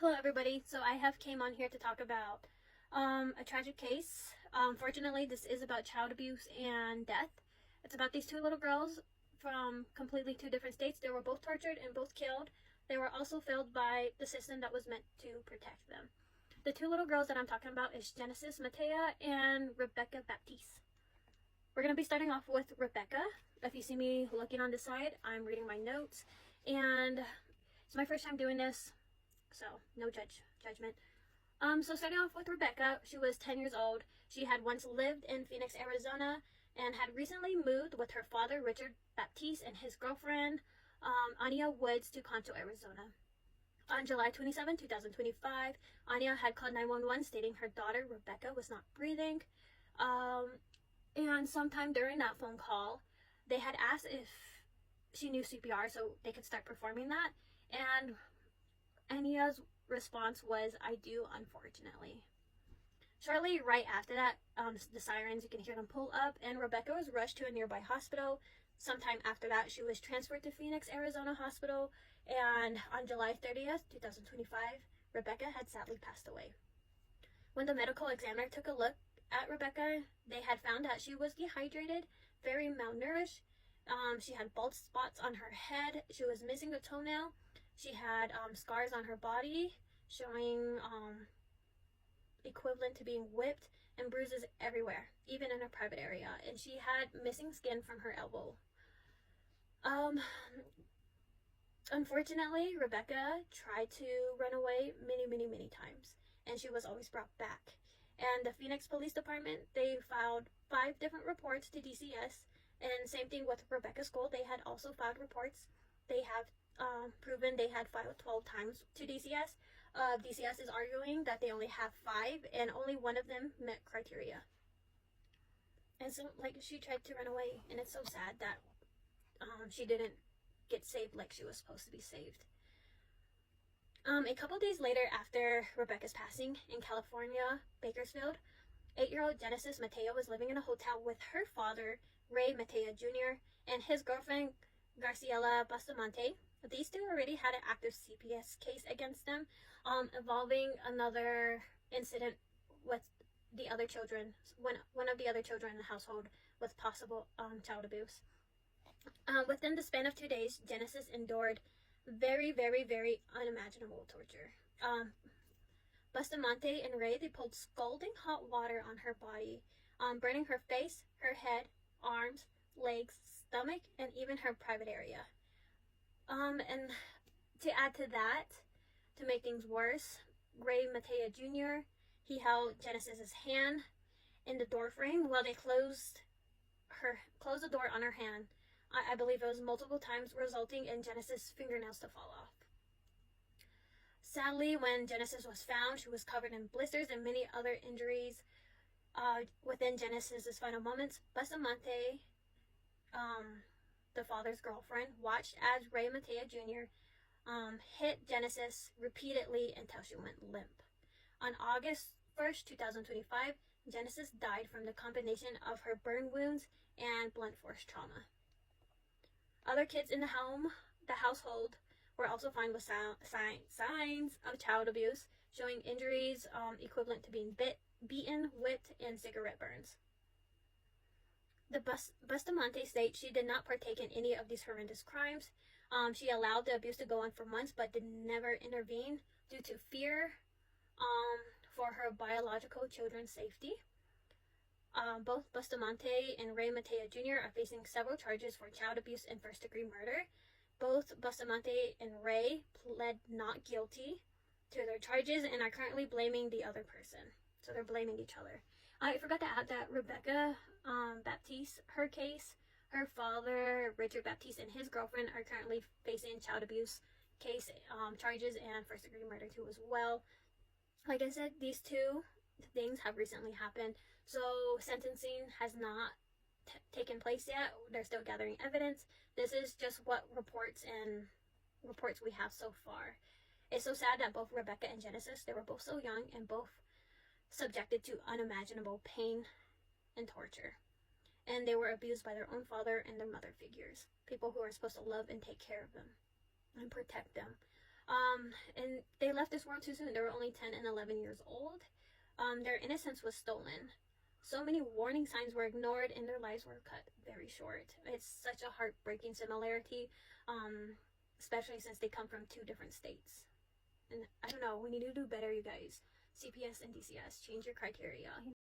Hello everybody. So I have came on here to talk about a tragic case. Fortunately, this is about child abuse and death. It's about these two little girls from completely two different states. They were both tortured and both killed. They were also failed by the system that was meant to protect them. The two little girls that I'm talking about is Genesis Matea and Rebecca Baptiste. We're going to be starting off with Rebecca. If you see me looking on the side, I'm reading my notes, and it's my first time doing this, so no judgment. So starting off with Rebecca, she was 10 years old. She had once lived in Phoenix, Arizona, and had recently moved with her father, Richard Baptiste, and his girlfriend, Anya Woods, to Concho, Arizona. On July 27, 2025, Anya had called 911 stating her daughter, Rebecca, was not breathing. And sometime during that phone call, they had asked if she knew CPR so they could start performing that. And Anya's response was, "I do, unfortunately." Shortly right after that, the sirens, you can hear them pull up, and Rebecca was rushed to a nearby hospital. Sometime after that, she was transferred to Phoenix, Arizona Hospital, and on July 30th, 2025, Rebecca had sadly passed away. When the medical examiner took a look at Rebecca, they had found that she was dehydrated, very malnourished. She had bald spots on her head. She was missing a toenail. She had scars on her body showing equivalent to being whipped, and bruises everywhere, even in her private area. And she had missing skin from her elbow. Unfortunately, Rebecca tried to run away many times, and she was always brought back. And the Phoenix Police Department, they filed 5 different reports to DCS, and same thing with Rebecca's school. They had also filed reports. They have proven they had filed 12 times to DCS. DCS is arguing that they only have 5, and only one of them met criteria. And so, she tried to run away, and it's so sad that she didn't get saved like she was supposed to be saved. A couple days later, after Rebecca's passing in California, Bakersfield, 8-year-old Genesis Matea was living in a hotel with her father, Ray Matea Jr., and his girlfriend, Graciela Bustamante. These two already had an active CPS case against them, involving another incident with the other children, one of the other children in the household with possible child abuse. Within the span of 2 days, Genesis endured very unimaginable torture. Bustamante and Ray, they pulled scalding hot water on her body, burning her face, her head, arms, legs, stomach, and even her private area. And to add to that, to make things worse, Ray Matea Jr., he held Genesis's hand in the door frame while they closed the door on her hand. I believe it was multiple times, resulting in Genesis' fingernails to fall off. Sadly, when Genesis was found, she was covered in blisters and many other injuries. Within Genesis' final moments, Bustamante, the father's girlfriend, watched as Ray Matea Jr. Hit Genesis repeatedly until she went limp. On August 1st, 2025, Genesis died from the combination of her burn wounds and blunt force trauma. Other kids in the household were also found with signs of child abuse, showing injuries equivalent to being beaten, whipped, and cigarette burns. The Bustamante states she did not partake in any of these horrendous crimes. She allowed the abuse to go on for months, but did never intervene due to fear for her biological children's safety. Both Bustamante and Ray Matea Jr. are facing several charges for child abuse and first-degree murder. Both Bustamante and Ray pled not guilty to their charges and are currently blaming the other person. So they're blaming each other. I forgot to add that Rebecca Baptiste, her case, her father, Richard Baptiste, and his girlfriend are currently facing child abuse case charges and first-degree murder too as well. Like I said, these two things have recently happened, so sentencing has not taken place yet. They're still gathering evidence. This is just what reports we have so far. It's so sad that both Rebecca and Genesis, they were both so young and both subjected to unimaginable pain and torture. And they were abused by their own father and their mother figures, people who are supposed to love and take care of them and protect them. And they left this world too soon. They were only 10 and 11 years old. Their innocence was stolen. So many warning signs were ignored and their lives were cut very short. It's such a heartbreaking similarity, especially since they come from two different states. And I don't know, we need to do better, you guys. CPS and DCS, change your criteria.